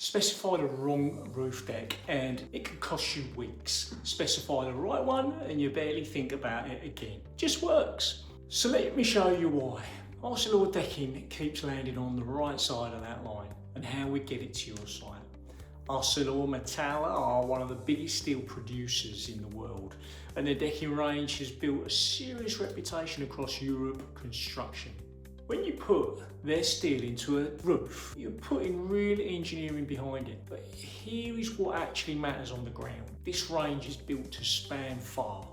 Specify the wrong roof deck and it can cost you weeks. Specify the right one and you barely think about it again. Just works. So let me show you why. Arcelor decking keeps landing on the right side of that line and how we get it to your site. ArcelorMittal are one of the biggest steel producers in the world, and their decking range has built a serious reputation across Europe construction. When you put their steel into a roof, you're putting real engineering behind it. But here is what actually matters on the ground. This range is built to span far,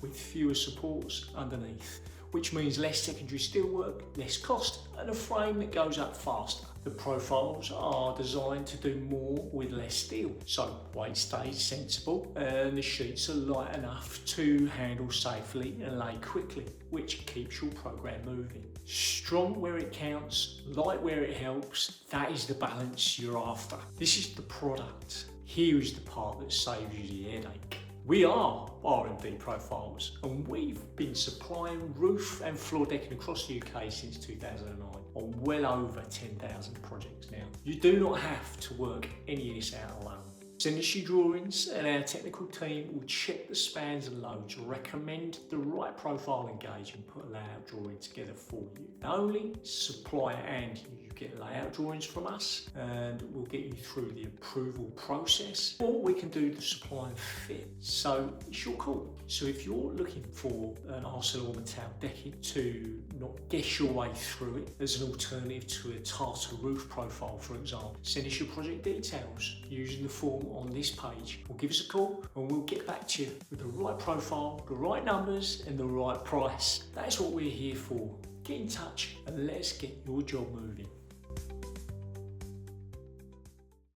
with fewer supports underneath, which means less secondary steelwork, less cost, and a frame that goes up faster. The profiles are designed to do more with less steel, so weight stays sensible and the sheets are light enough to handle safely and lay quickly, which keeps your program moving. Strong where it counts, light where it helps, that is the balance you're after. This is the product. Here is the part that saves you the headache. We are RMD Profiles, and we've been supplying roof and floor decking across the UK since 2009 on well over 10,000 projects now. You do not have to work any of this out alone. Send us your drawings and our technical team will check the spans and loads, recommend the right profile and gauge and put a layout drawing together for you. Not only supplier and you get layout drawings from us and we'll get you through the approval process, or we can do the supply and fit. So it's your call. So if you're looking for an ArcelorMittal decking to not guess your way through it as an alternative to a tartar roof profile, for example, send us your project details using the form on this page, or give us a call and we'll get back to you with the right profile, the right numbers and the right price. That's what we're here for. Get in touch and let's get your job moving.